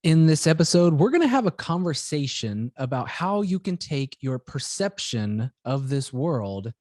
In this episode, we're going to have a conversation about how you can take your perception of this world,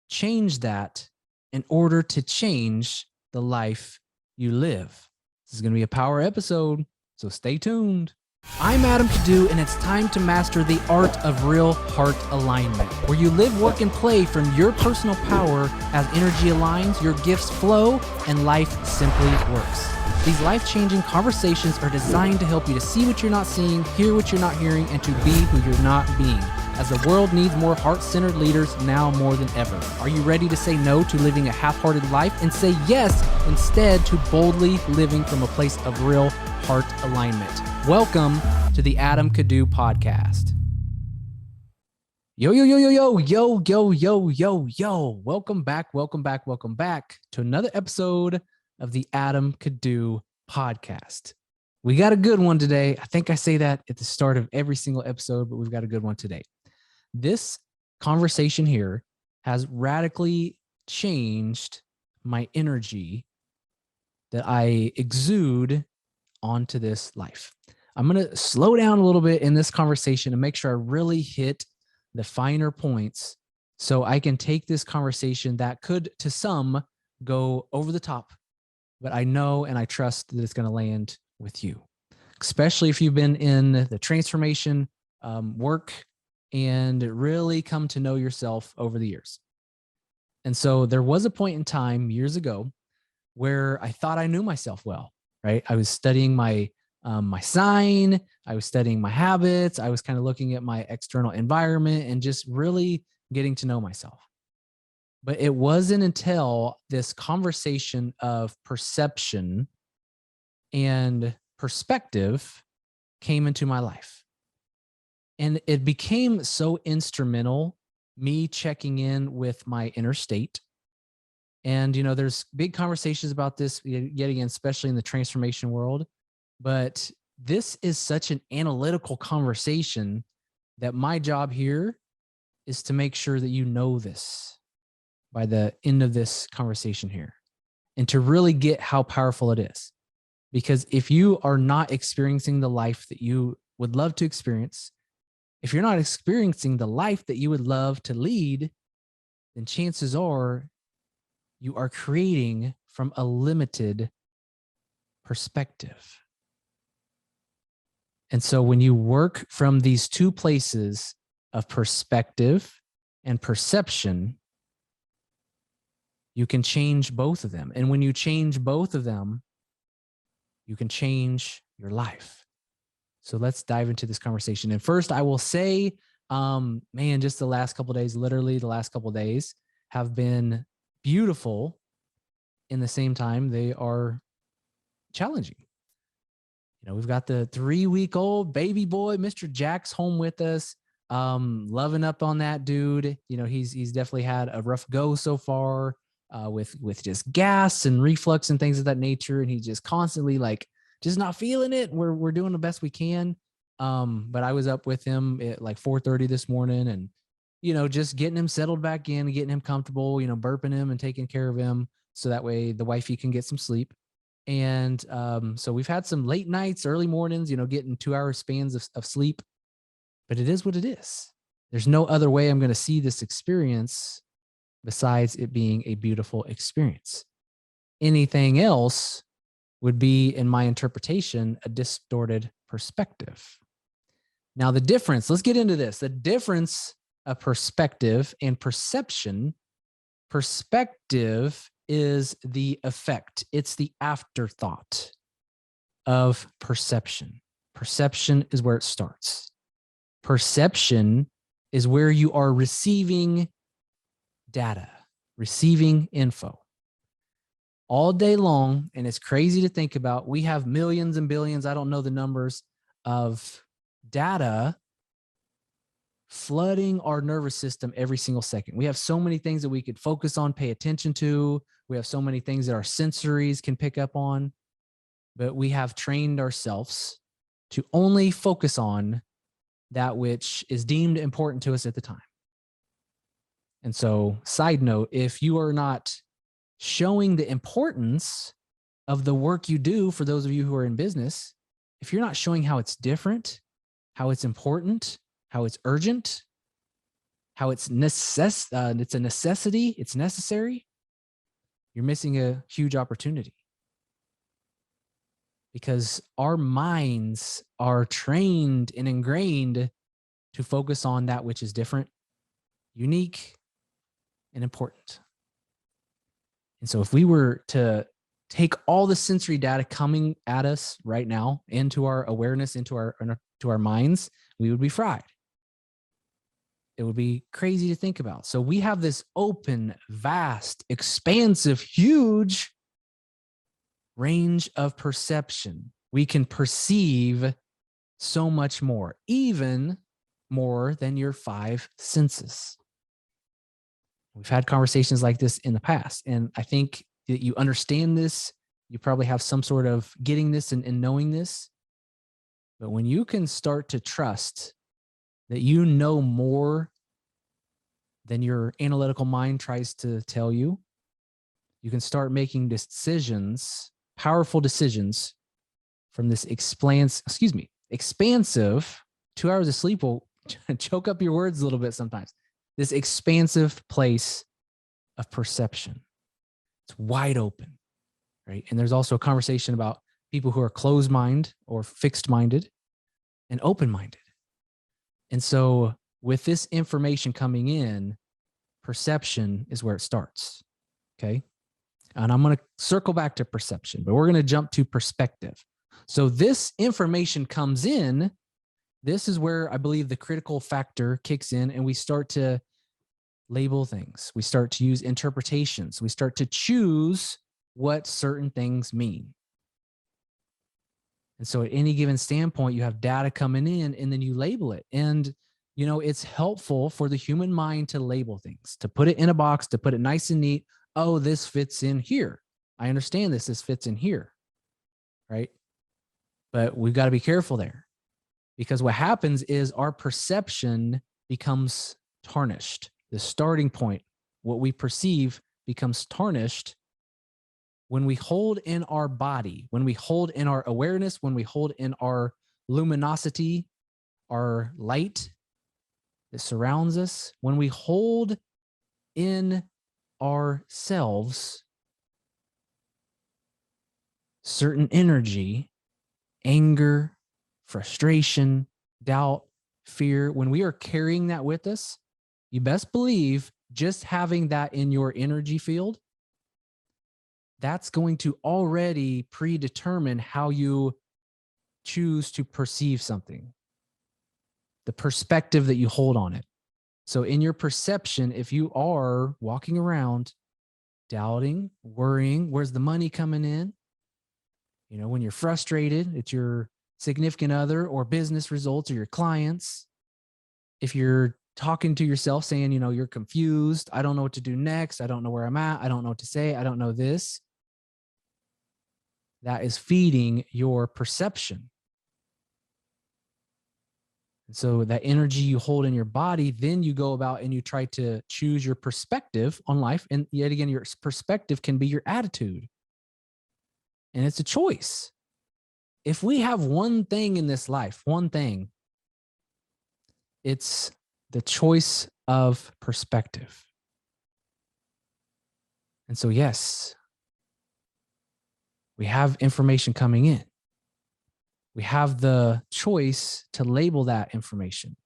change that in order to change the life you live. This is going to be a power episode, so stay tuned. I'm Adam Kadu, and it's time to master the art of real heart alignment, where you live, work, and play from your personal power as energy aligns, your gifts flow, and life simply works. These life-changing conversations are designed to help you to see what you're not seeing, hear what you're not hearing, and to be who you're not being, as the world needs more heart-centered leaders now more than ever. Are you ready to say no to living a half-hearted life and say yes instead to boldly living from a place of real heart alignment? Welcome to the Adam Kadu podcast. Yo, yo, yo, yo, yo, yo, yo, yo, yo, yo. Welcome back to another episode of the Adam Kadu podcast. We got a good one today. I think I say that at the start of every single episode, but we've got a good one today. This conversation here has radically changed my energy that I exude onto this life. I'm going to slow down a little bit in this conversation and make sure I really hit the finer points so I can take this conversation that could, to some, go over the top. But I know and I trust that it's going to land with you, especially if you've been in the transformation work and really come to know yourself over the years. And so there was a point in time years ago where I thought I knew myself well, right? I was studying my sign, I was studying my habits, I was kind of looking at my external environment and just really getting to know myself. But it wasn't until this conversation of perception and perspective came into my life. And it became so instrumental, me checking in with my inner state. And, you know, there's big conversations about this, yet again, especially in the transformation world. But this is such an analytical conversation that my job here is to make sure that you know this by the end of this conversation here, and to really get how powerful it is. Because if you are not experiencing the life that you would love to experience, if you're not experiencing the life that you would love to lead, then chances are you are creating from a limited perspective. And so when you work from these two places of perspective and perception, you can change both of them. And when you change both of them, you can change your life. So let's dive into this conversation. And first, I will say, just the last couple of days, literally the last couple of days have been beautiful. In the same time, they are challenging. You know, we've got the 3-week-old baby boy, Mr. Jack's, home with us. Loving up on that dude. You know, he's definitely had a rough go so far. With just gas and reflux and things of that nature. And he's just constantly just not feeling it. We're doing the best we can. But I was up with him at like 4:30 this morning and, you know, just getting him settled back in and getting him comfortable, you know, burping him and taking care of him. So that way the wifey can get some sleep. And so we've had some late nights, early mornings, you know, getting 2-hour spans of sleep, but it is what it is. There's no other way I'm going to see this experience besides it being a beautiful experience. Anything else would be, in my interpretation, a distorted perspective. Now, the difference, let's get into this. The difference of perspective and perception. Perspective is the effect. It's the afterthought of perception. Perception is where it starts. Perception is where you are receiving data, receiving info all day long. And it's crazy to think about. We have millions and billions, I don't know the numbers, of data flooding our nervous system every single second. We have so many things that we could focus on, pay attention to. We have so many things that our sensories can pick up on, but we have trained ourselves to only focus on that which is deemed important to us at the time. And so, side note, if you are not showing the importance of the work you do, for those of you who are in business, if you're not showing how it's different, how it's important, how it's urgent, how it's it's a necessity, it's necessary, you're missing a huge opportunity. Because our minds are trained and ingrained to focus on that which is different, unique, and important. And so if we were to take all the sensory data coming at us right now into our awareness, into our minds, we would be fried. It would be crazy to think about. So we have this open, vast, expansive, huge range of perception. We can perceive so much more, even more than your 5 senses. We've had conversations like this in the past, and I think that you understand this. You probably have some sort of getting this and knowing this. But when you can start to trust that you know more than your analytical mind tries to tell you, you can start making decisions, powerful decisions from this expansive, 2 hours of sleep will choke up your words a little bit sometimes. This expansive place of perception. It's wide open, right? And there's also a conversation about people who are closed-minded or fixed-minded and open-minded. And so with this information coming in, perception is where it starts, okay? And I'm going to circle back to perception, but we're going to jump to perspective. So this information comes in. This is where I believe the critical factor kicks in, and we start to label things. We start to use interpretations. We start to choose what certain things mean. And so at any given standpoint, you have data coming in and then you label it. And, you know, it's helpful for the human mind to label things, to put it in a box, to put it nice and neat. Oh, this fits in here. I understand this. This fits in here, right? But we've got to be careful there, because what happens is our perception becomes tarnished. The starting point, what we perceive, becomes tarnished when we hold in our body, when we hold in our awareness, when we hold in our luminosity, our light that surrounds us, when we hold in ourselves certain energy, anger, frustration, doubt, fear, when we are carrying that with us, you best believe just having that in your energy field, that's going to already predetermine how you choose to perceive something, the perspective that you hold on it. So in your perception, if you are walking around doubting, worrying, where's the money coming in? You know, when you're frustrated, it's your significant other or business results or your clients. If you're talking to yourself saying, you know, you're confused, I don't know what to do next, I don't know where I'm at, I don't know what to say, I don't know this, that is feeding your perception. And so that energy you hold in your body, then you go about and you try to choose your perspective on life. And yet again, your perspective can be your attitude. And it's a choice. If we have one thing in this life, one thing, it's the choice of perspective. And so, yes, we have information coming in. We have the choice to label that information.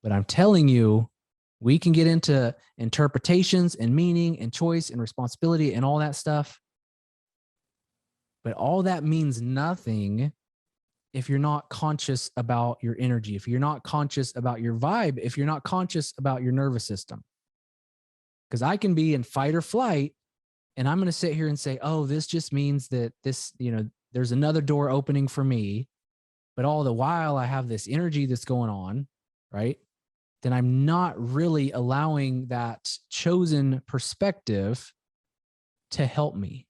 But I'm telling you, we can get into interpretations and meaning and choice and responsibility and all that stuff. But all that means nothing if you're not conscious about your energy, if you're not conscious about your vibe, if you're not conscious about your nervous system. Because I can be in fight or flight, and I'm going to sit here and say, oh, this just means that this, you know, there's another door opening for me. But all the while I have this energy that's going on, right? Then I'm not really allowing that chosen perspective to help me.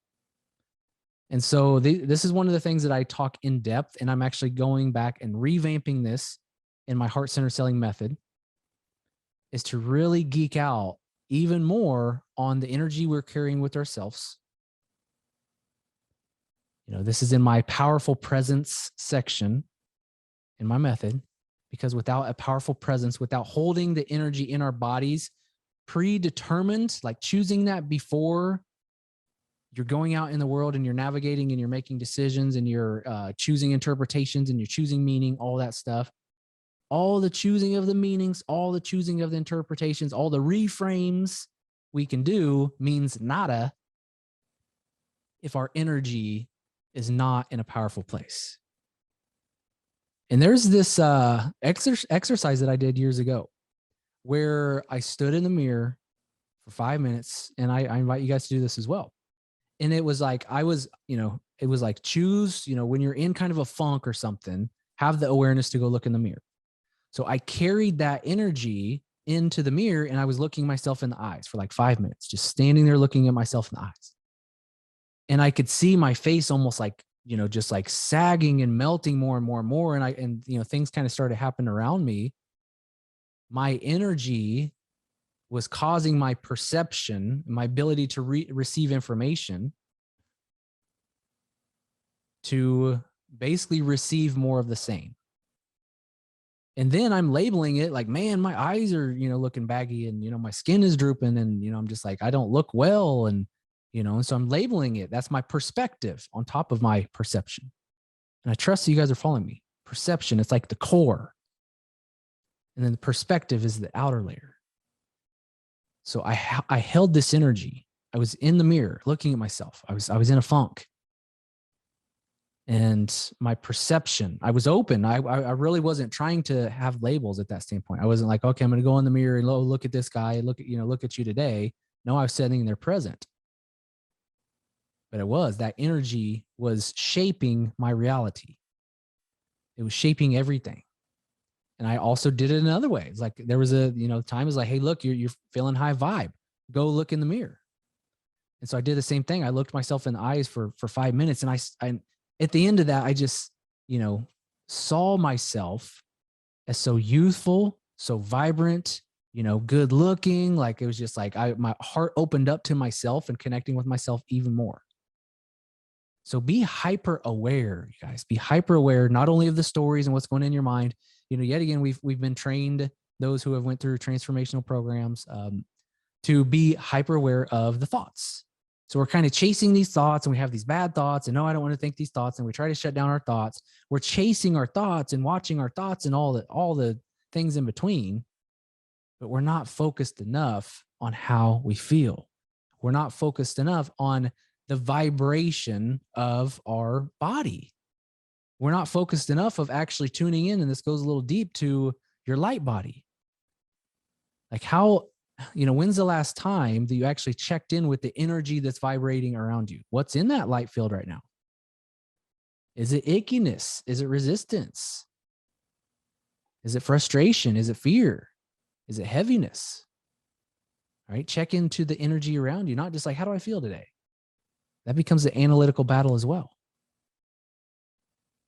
And so this is one of the things that I talk in depth, and I'm actually going back and revamping this in my heart center selling method, is to really geek out even more on the energy we're carrying with ourselves. This is in my powerful presence section in my method, because without a powerful presence, without holding the energy in our bodies predetermined, like choosing that before you're going out in the world and you're navigating and you're making decisions and you're choosing interpretations and you're choosing meaning, all that stuff, all the choosing of the meanings, all the choosing of the interpretations, all the reframes we can do means nada if our energy is not in a powerful place. And there's this exercise that I did years ago where I stood in the mirror for 5 minutes, and I invite you guys to do this as well. And it was like, it was like choose, when you're in kind of a funk or something, have the awareness to go look in the mirror. So I carried that energy into the mirror and I was looking myself in the eyes for like 5 minutes, just standing there looking at myself in the eyes. And I could see my face almost like, just like sagging and melting more and more and more. And things kind of started happening around me. My energy was causing my perception, my ability to receive information, to basically receive more of the same. And then I'm labeling it like, man, my eyes are, looking baggy, and, my skin is drooping, and, I'm just like, I don't look well. And, and so I'm labeling it. That's my perspective on top of my perception. And I trust that you guys are following me. Perception, it's like the core. And then the perspective is the outer layer. So I held this energy. I was in the mirror looking at myself. I was in a funk. And my perception, I was open. I really wasn't trying to have labels at that standpoint. I wasn't like, okay, I'm going to go in the mirror and look at this guy, look at you today. No, I was sitting there present. But that energy was shaping my reality. It was shaping everything. And I also did it another way. It's like there was a, time is like, hey, look, you're feeling high vibe. Go look in the mirror. And so I did the same thing. I looked myself in the eyes for 5 minutes. And I at the end of that, I just, saw myself as so youthful, so vibrant, good looking. Like it was just like my heart opened up to myself and connecting with myself even more. So be hyper aware, you guys. Be hyper aware, not only of the stories and what's going on in your mind. Yet again, we've been trained, those who have went through transformational programs, to be hyper aware of the thoughts. So we're kind of chasing these thoughts, and we have these bad thoughts, and no, I don't want to think these thoughts, and we try to shut down our thoughts. We're chasing our thoughts and watching our thoughts and all the things in between, but we're not focused enough on how we feel. We're not focused enough on the vibration of our body. We're not focused enough of actually tuning in, and this goes a little deep, to your light body. Like how, when's the last time that you actually checked in with the energy that's vibrating around you? What's in that light field right now? Is it ickiness? Is it resistance? Is it frustration? Is it fear? Is it heaviness? All right, check into the energy around you, not just like, how do I feel today? That becomes an analytical battle as well.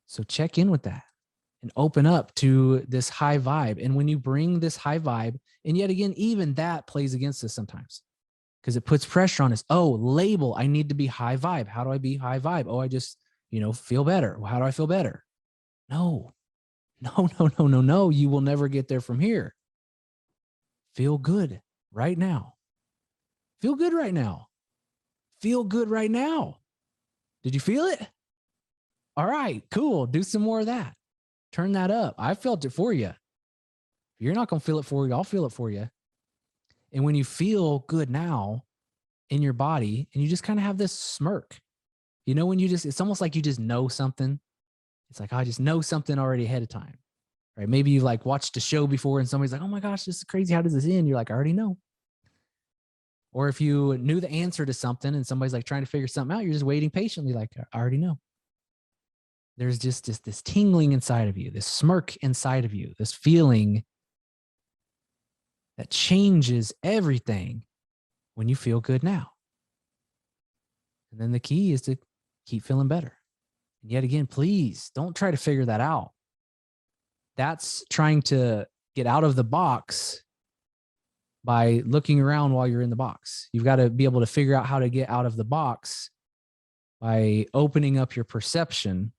So check in with that and open up to this high vibe. And when you bring this high vibe, and yet again, even that plays against us sometimes because it puts pressure on us. Oh, label, I need to be high vibe. How do I be high vibe? Oh, I just, feel better. Well, how do I feel better? No. You will never get there from here. Feel good right now. Feel good right now. Feel good right now. Did you feel it? All right, cool. Do some more of that. Turn that up. I felt it for you. If you're not going to feel it for you, I'll feel it for you. And when you feel good now in your body, and you just kind of have this smirk, when it's almost like you just know something. It's like, I just know something already ahead of time, right? Maybe you've like watched a show before and somebody's like, oh my gosh, this is crazy. How does this end? You're like, I already know. Or if you knew the answer to something and somebody's like trying to figure something out, you're just waiting patiently, like, I already know. There's just this tingling inside of you, this smirk inside of you, this feeling that changes everything when you feel good now. And then the key is to keep feeling better. And yet again, please don't try to figure that out. That's trying to get out of the box by looking around while you're in the box. You've got to be able to figure out how to get out of the box by opening up your perception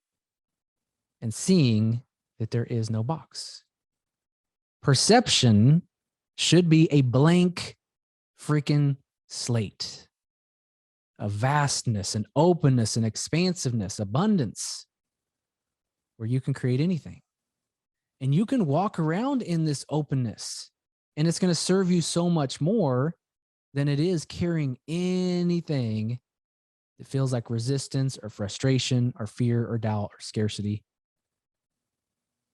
and seeing that there is no box. Perception should be a blank freaking slate of vastness and openness and expansiveness, abundance, where you can create anything. And you can walk around in this openness, and it's going to serve you so much more than it is carrying anything that feels like resistance or frustration or fear or doubt or scarcity.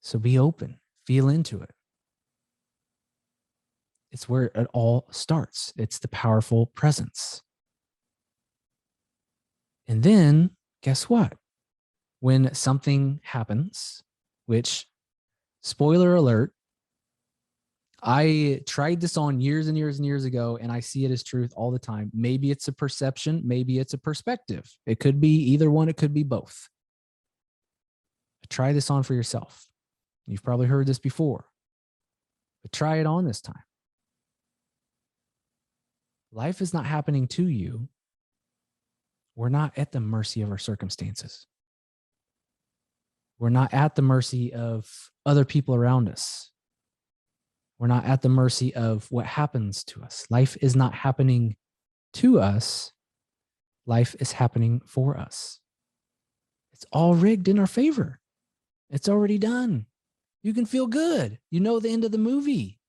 So be open, feel into it. It's where it all starts. It's the powerful presence. And then guess what? When something happens, which, spoiler alert, I tried this on years and years and years ago, and I see it as truth all the time. Maybe it's a perception, maybe it's a perspective. It could be either one, it could be both. But try this on for yourself. You've probably heard this before, but try it on this time. Life is not happening to you. We're not at the mercy of our circumstances. We're not at the mercy of other people around us. We're not at the mercy of what happens to us. Life is not happening to us. Life is happening for us. It's all rigged in our favor. It's already done. You can feel good. You know the end of the movie.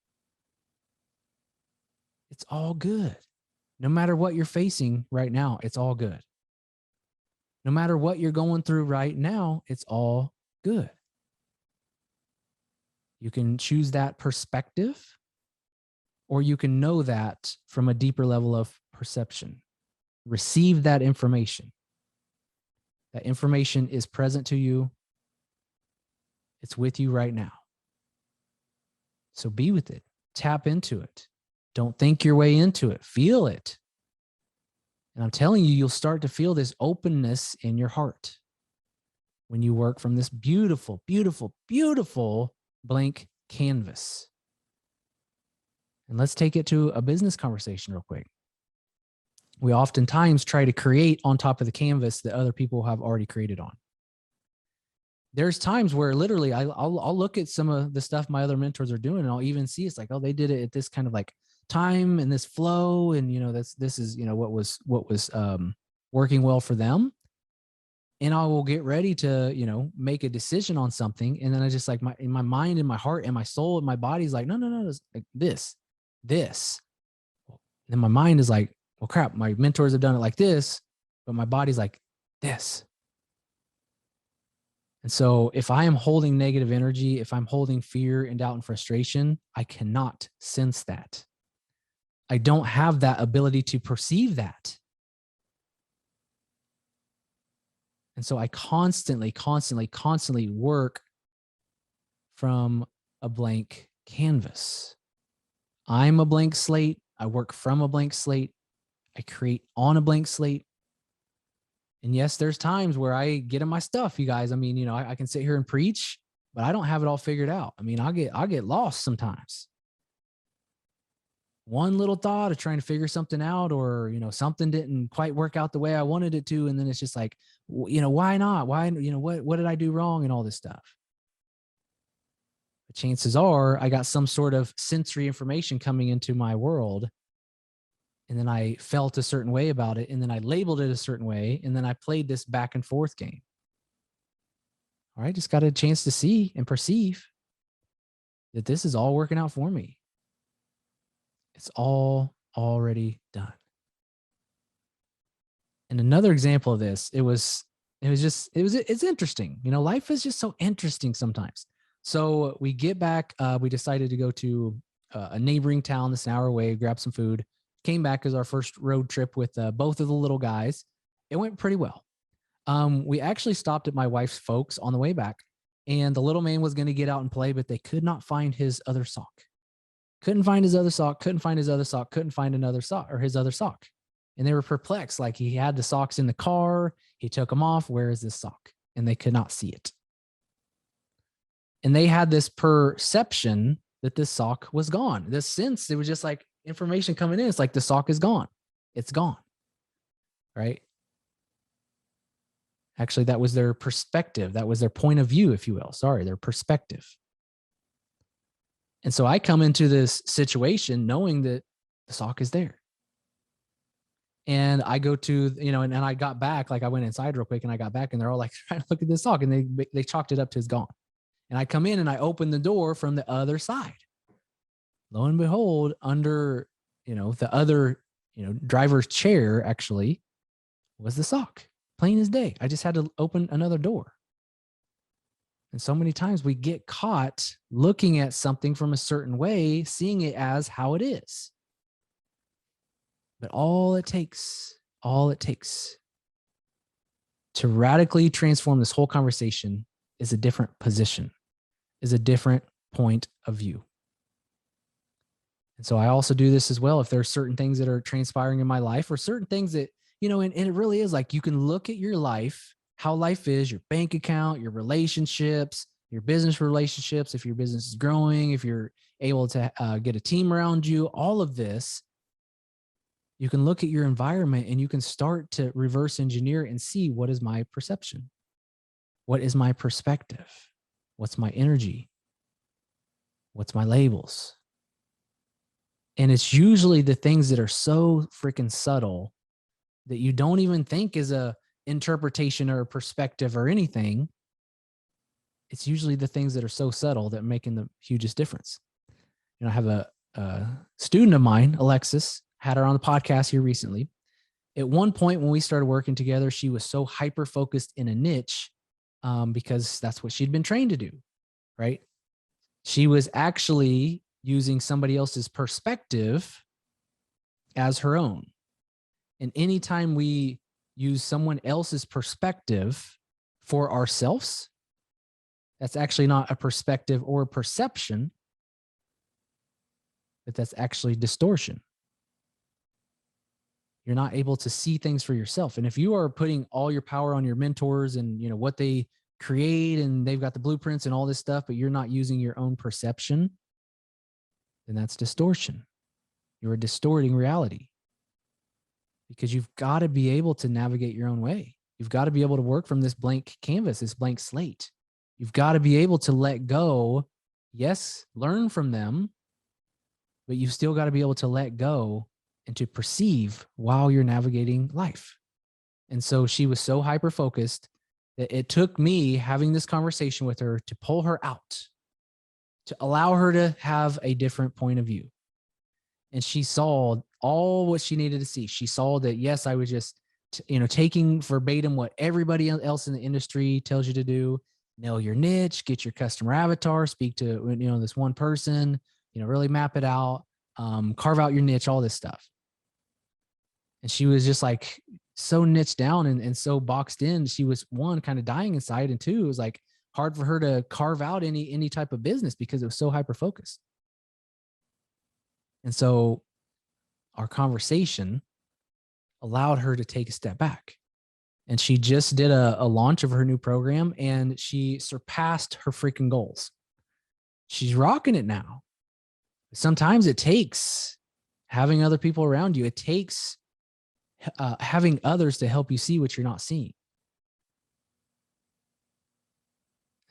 It's all good. No matter what you're facing right now, it's all good. No matter what you're going through right now, it's all good. You can choose that perspective, or you can know that from a deeper level of perception. Receive that information. That information is present to you. It's with you right now. So be with it. Tap into it. Don't think your way into it. Feel it. And I'm telling you, you'll start to feel this openness in your heart when you work from this beautiful, beautiful, beautiful blank canvas. And let's take it to a business conversation real quick. We oftentimes try to create on top of the canvas that other people have already created on. There's times where literally I'll look at some of the stuff my other mentors are doing, and I'll even see it's like, oh, they did it at this kind of like time and this flow, and this is what was working well for them. And I will get ready to make a decision on something, and then I just like in my mind and my heart and my soul and my body's like, no, it's like this. And then my mind is like, well, crap, my mentors have done it like this, but my body's like this. And so if I am holding negative energy, if I'm holding fear and doubt and frustration, I cannot sense that. I don't have that ability to perceive that. And so I constantly work from a blank canvas. I'm a blank slate. I work from a blank slate. I create on a blank slate. And yes, there's times where I get in my stuff, you guys. I mean, I can sit here and preach, but I don't have it all figured out. I mean, I'll get lost sometimes. One little thought of trying to figure something out, or, something didn't quite work out the way I wanted it to. And then it's just like, why not? Why, what did I do wrong and all this stuff? But chances are I got some sort of sensory information coming into my world. And then I felt a certain way about it. And then I labeled it a certain way. And then I played this back and forth game. All right. Just got a chance to see and perceive that this is all working out for me. It's all already done. And another example of this, it's interesting. Life is just so interesting sometimes. So we get back, we decided to go to a neighboring town that's an hour away, grab some food. Came back as our first road trip with both of the little guys. It went pretty well. We actually stopped at my wife's folks on the way back, and the little man was going to get out and play, but they could not find his other sock. Couldn't find his other sock, couldn't find his other sock, couldn't find another sock or his other sock. And they were perplexed. Like, he had the socks in the car. He took them off. Where is this sock? And they could not see it. And they had this perception that this sock was gone. This sense, it was just like information coming in. It's like the sock is gone. It's gone. Right? Actually, that was their perspective. That was their point of view, if you will. Sorry, their perspective. And so I come into this situation knowing that the sock is there. And I go to, and I got back, like I went inside real quick and I got back and they're all like trying to look at this sock and they chalked it up to it's gone. And I come in and I open the door from the other side. Lo and behold, under, the other, driver's chair actually was the sock, plain as day. I just had to open another door. And so many times we get caught looking at something from a certain way, seeing it as how it is. But all it takes to radically transform this whole conversation is a different position, is a different point of view. And so I also do this as well. If there are certain things that are transpiring in my life or certain things that, and it really is like you can look at your life, how life is, your bank account, your relationships, your business relationships, if your business is growing, if you're able to get a team around you, all of this, you can look at your environment and you can start to reverse engineer and see what is my perception? What is my perspective? What's my energy? What's my labels? And it's usually the things that are so freaking subtle that you don't even think is a interpretation or a perspective or anything. It's usually the things that are so subtle that are making the hugest difference. I have a student of mine, Alexis, had her on the podcast here recently. At one point when we started working together, she was so hyper-focused in a niche because that's what she'd been trained to do, right? She was actually using somebody else's perspective as her own. And anytime we use someone else's perspective for ourselves, that's actually not a perspective or a perception, but that's actually distortion. You're not able to see things for yourself. And if you are putting all your power on your mentors and what they create and they've got the blueprints and all this stuff, but you're not using your own perception, then that's distortion. You're distorting reality because you've got to be able to navigate your own way. You've got to be able to work from this blank canvas, this blank slate. You've got to be able to let go. Yes, learn from them, but you've still got to be able to let go and to perceive while you're navigating life. And so she was so hyper-focused that it took me having this conversation with her to pull her out, to allow her to have a different point of view. And she saw all what she needed to see. She saw that, yes, I was just, taking verbatim what everybody else in the industry tells you to do. Nail your niche, get your customer avatar, speak to, this one person, really map it out, carve out your niche, all this stuff. And she was just like so niched down and so boxed in. She was, one, kind of dying inside, and two, it was like hard for her to carve out any type of business because it was so hyper focused. And so our conversation allowed her to take a step back. And she just did a launch of her new program and she surpassed her freaking goals. She's rocking it now. Sometimes it takes having other people around you. It takes having others to help you see what you're not seeing.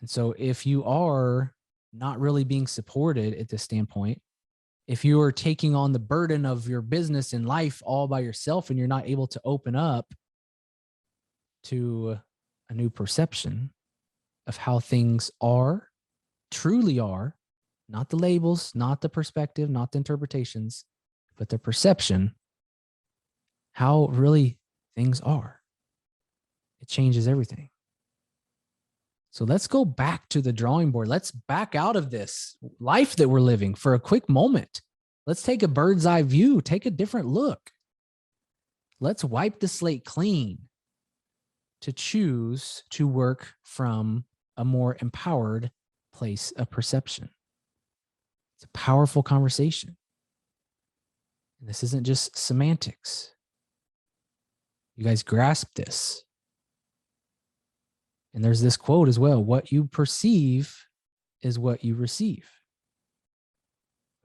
And so if you are not really being supported at this standpoint, if you are taking on the burden of your business and life all by yourself and you're not able to open up to a new perception of how things are, truly are, not the labels, not the perspective, not the interpretations, but the perception, how really things are, it changes everything. So let's go back to the drawing board. Let's back out of this life that we're living for a quick moment. Let's take a bird's eye view, take a different look. Let's wipe the slate clean to choose to work from a more empowered place of perception. It's a powerful conversation. And this isn't just semantics. You guys grasp this. And there's this quote as well: what you perceive is what you receive.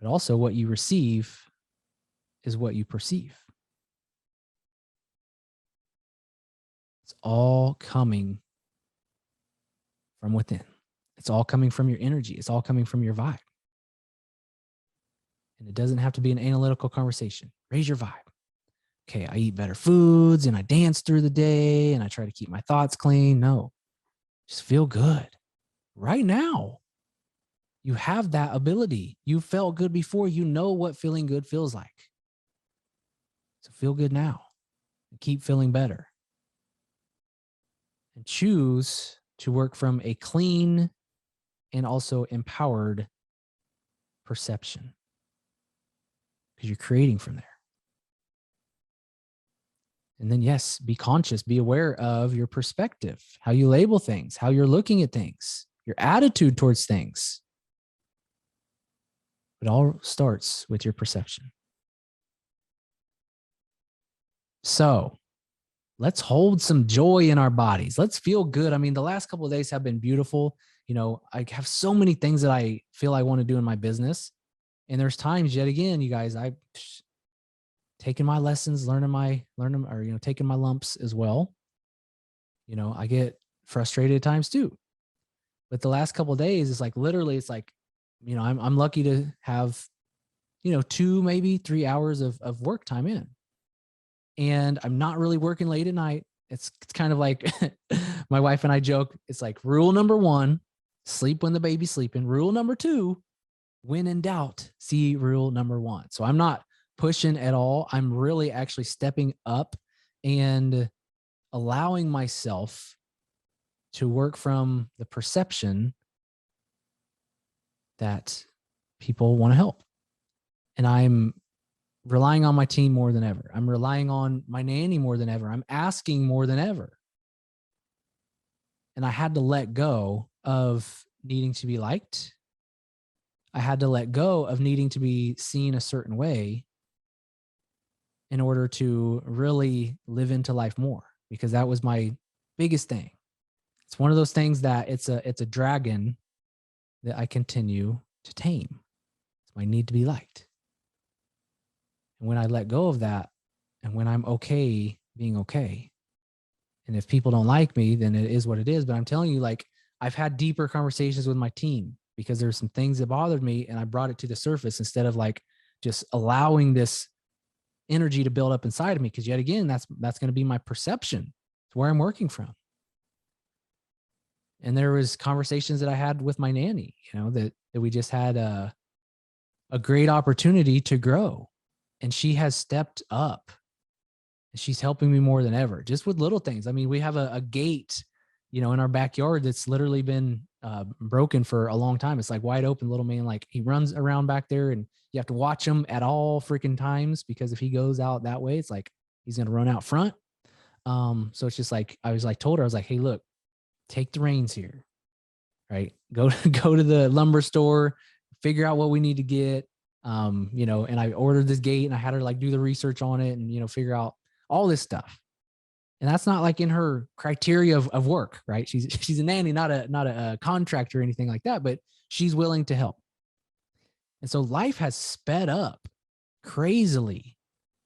But also what you receive is what you perceive. It's all coming from within. It's all coming from your energy. It's all coming from your vibe. And it doesn't have to be an analytical conversation. Raise your vibe. Okay, I eat better foods and I dance through the day and I try to keep my thoughts clean. No, just feel good right now. You have that ability. You felt good before. You know what feeling good feels like. So feel good now and keep feeling better. And choose to work from a clean and also empowered perception, because you're creating from there. And then, yes, be conscious, be aware of your perspective, how you label things, how you're looking at things, your attitude towards things. It all starts with your perception. So let's hold some joy in our bodies. Let's feel good. I mean, the last couple of days have been beautiful. You know, I have so many things that I feel I want to do in my business. And there's times, yet again, you guys, I've taken my lessons, taking my lumps as well. You know, I get frustrated at times too. But the last couple of days, it's like literally, it's like, you know, I'm lucky to have, 2, maybe 3 hours of work time in. And I'm not really working late at night. It's kind of like my wife and I joke. It's like rule number 1, sleep when the baby's sleeping. Rule number 2, when in doubt, see rule number 1. So I'm not pushing at all. I'm really actually stepping up and allowing myself to work from the perception that people want to help. And I'm relying on my team more than ever. I'm relying on my nanny more than ever. I'm asking more than ever. And I had to let go of needing to be liked. I had to let go of needing to be seen a certain way in order to really live into life more, because that was my biggest thing. It's one of those things that it's a dragon that I continue to tame. It's my need to be liked. And when I let go of that, and when I'm okay being okay, and if people don't like me, then it is what it is. But I'm telling you, like, I've had deeper conversations with my team because there's some things that bothered me, and I brought it to the surface instead of like just allowing this energy to build up inside of me. Because yet again, that's going to be my perception. It's where I'm working from. And there was conversations that I had with my nanny, that we just had a great opportunity to grow. And she has stepped up. And she's helping me more than ever, just with little things. I mean, we have a gate, in our backyard that's literally been broken for a long time. It's like wide open, little man. Like, he runs around back there and you have to watch him at all freaking times, because if he goes out that way, it's like he's going to run out front. So it's just like, told her, I was like, hey, look, take the reins here, right? Go to the lumber store, figure out what we need to get. And I ordered this gate and I had her like do the research on it and, figure out all this stuff. And that's not like in her criteria of work, right? She's a nanny, not a contractor or anything like that, but she's willing to help. And so life has sped up crazily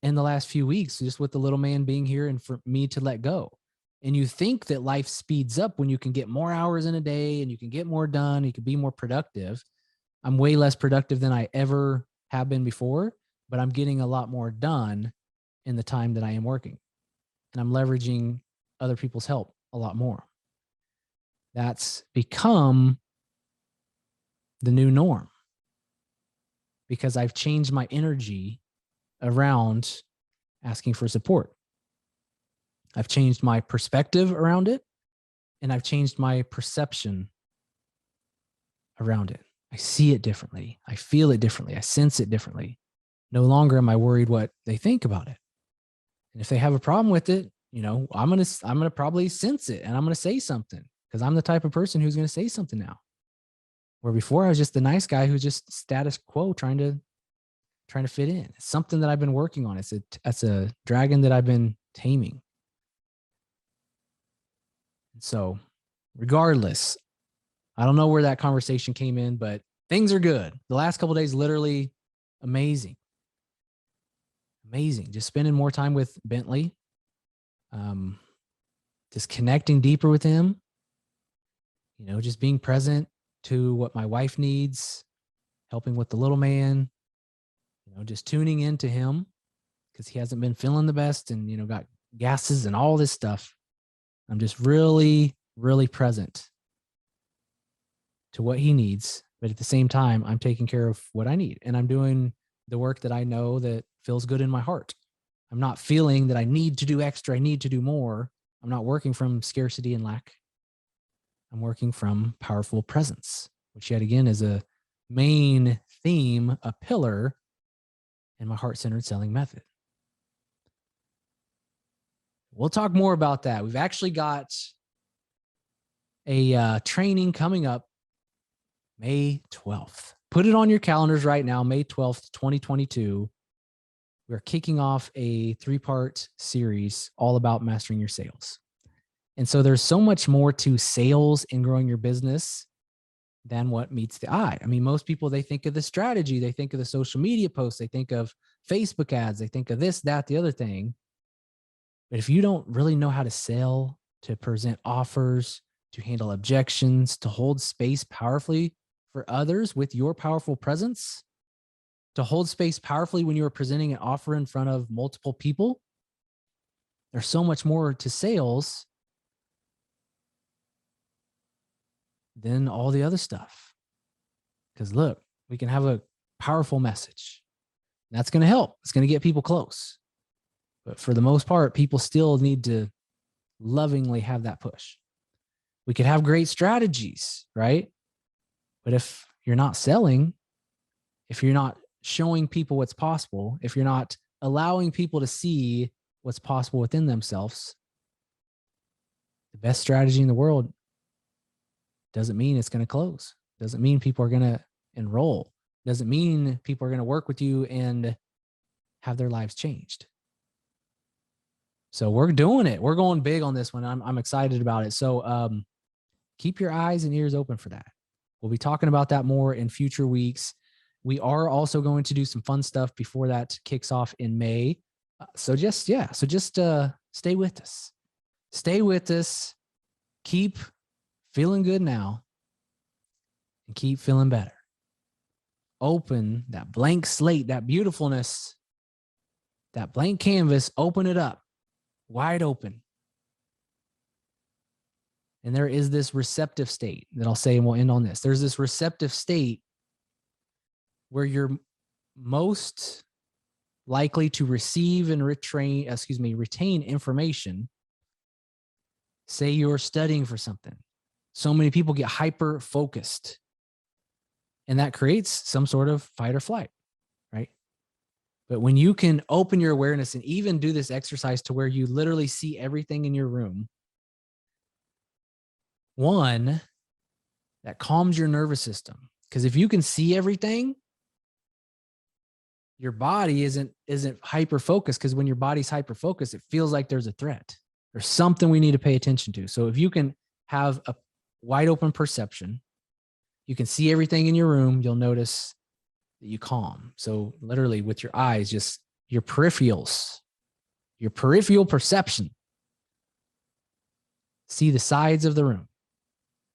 in the last few weeks, just with the little man being here and for me to let go. And you think that life speeds up when you can get more hours in a day and you can get more done, you can be more productive. I'm way less productive than I ever have been before, but I'm getting a lot more done in the time that I am working. And I'm leveraging other people's help a lot more. That's become the new norm, because I've changed my energy around asking for support. I've changed my perspective around it, and I've changed my perception around it. I see it differently. I feel it differently. I sense it differently. No longer am I worried what they think about it. And if they have a problem with it, I'm going to probably sense it and I'm going to say something, because I'm the type of person who's going to say something now. Where before I was just the nice guy who's just status quo trying to fit in. It's something that I've been working on. It's a dragon that I've been taming. So regardless, I don't know where that conversation came in, but things are good. The last couple of days, literally amazing. Amazing. Just spending more time with Bentley. just connecting deeper with him, just being present to what my wife needs, helping with the little man, just tuning into him because he hasn't been feeling the best and, got gases and all this stuff. I'm just really, really present to what he needs. But at the same time, I'm taking care of what I need, and I'm doing the work that I know that feels good in my heart. I'm not feeling that I need to do extra. I need to do more. I'm not working from scarcity and lack. I'm working from powerful presence, which yet again is a main theme, a pillar in my heart-centered selling method. We'll talk more about that. We've actually got a training coming up May 12th. Put it on your calendars right now, May 12th, 2022. We're kicking off a 3-part series all about mastering your sales. And so there's so much more to sales and growing your business than what meets the eye. I mean, most people, they think of the strategy, they think of the social media posts, they think of Facebook ads, they think of this, that, the other thing. But if you don't really know how to sell, to present offers, to handle objections, to hold space powerfully for others with your powerful presence, to hold space powerfully when you are presenting an offer in front of multiple people, there's so much more to sales than all the other stuff. Because look, we can have a powerful message. That's going to help. It's going to get people close. But for the most part, people still need to lovingly have that push. We could have great strategies, right? But if you're not selling, if you're not showing people what's possible, if you're not allowing people to see what's possible within themselves, the best strategy in the world doesn't mean it's going to close. Doesn't mean people are going to enroll. Doesn't mean people are going to work with you and have their lives changed. So we're doing it. We're going big on this one. I'm excited about it. So keep your eyes and ears open for that. We'll be talking about that more in future weeks. We are also going to do some fun stuff before that kicks off in May. So just stay with us. Stay with us. Keep feeling good now and keep feeling better. Open that blank slate, that beautifulness, that blank canvas, open it up, wide open. And there is this receptive state that I'll say, and we'll end on this. There's this receptive state where you're most likely to receive and retain information. Say you're studying for something. So many people get hyper focused, and that creates some sort of fight or flight, right? But when you can open your awareness and even do this exercise to where you literally see everything in your room, one, that calms your nervous system. Because if you can see everything, your body isn't hyper focused, because when your body's hyper focused, it feels like there's a threat. There's something we need to pay attention to. So if you can have a wide open perception, you can see everything in your room, you'll notice that you calm. So literally with your eyes, just your peripherals, your peripheral perception. See the sides of the room.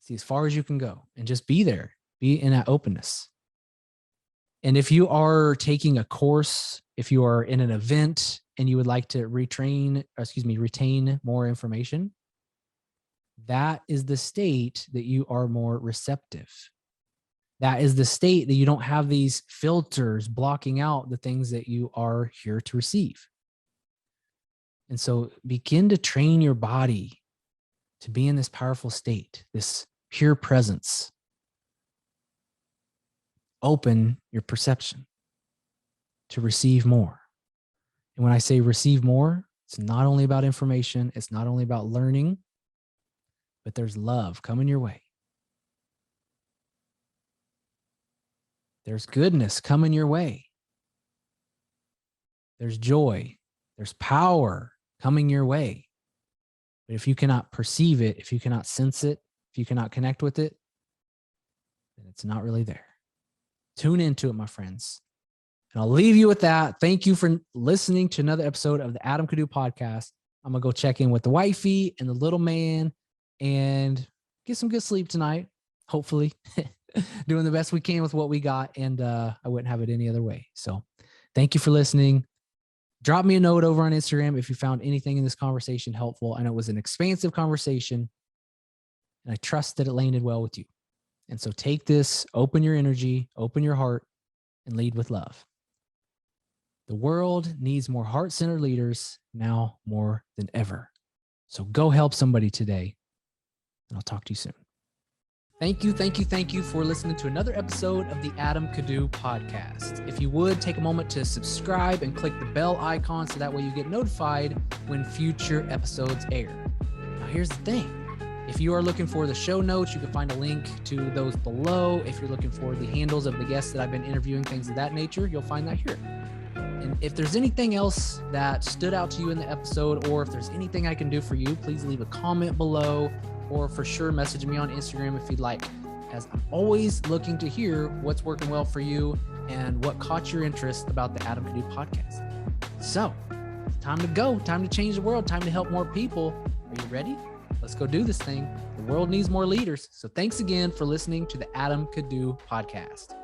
See as far as you can go and just be there. Be in that openness. And if you are taking a course, if you are in an event and you would like to retain more information, that is the state that you are more receptive. That is the state that you don't have these filters blocking out the things that you are here to receive. And so begin to train your body to be in this powerful state, this pure presence. Open your perception to receive more. And when I say receive more, it's not only about information, it's not only about learning, but there's love coming your way. There's goodness coming your way. There's joy. There's power coming your way. But if you cannot perceive it, if you cannot sense it, if you cannot connect with it, then it's not really there. Tune into it, my friends. And I'll leave you with that. Thank you for listening to another episode of the Adam Kadu podcast. I'm going to go check in with the wifey and the little man and get some good sleep tonight. Hopefully doing the best we can with what we got. And I wouldn't have it any other way. So thank you for listening. Drop me a note over on Instagram if you found anything in this conversation helpful. I know it was an expansive conversation, and I trust that it landed well with you. And so take this, open your energy, open your heart, and lead with love. The world needs more heart-centered leaders now more than ever. So go help somebody today, and I'll talk to you soon. Thank you for listening to another episode of the Adam Kadu podcast. If you would, take a moment to subscribe and click the bell icon so that way you get notified when future episodes air. Now, here's the thing. If you are looking for the show notes, you can find a link to those below. If you're looking for the handles of the guests that I've been interviewing, things of that nature, you'll find that here. And if there's anything else that stood out to you in the episode, or if there's anything I can do for you, please leave a comment below, or for sure message me on Instagram if you'd like, as I'm always looking to hear what's working well for you and what caught your interest about the Adam Kadu podcast. So, time to go, time to change the world, time to help more people. Are you ready? Let's go do this thing. The world needs more leaders. So thanks again for listening to the Adam Kadu podcast.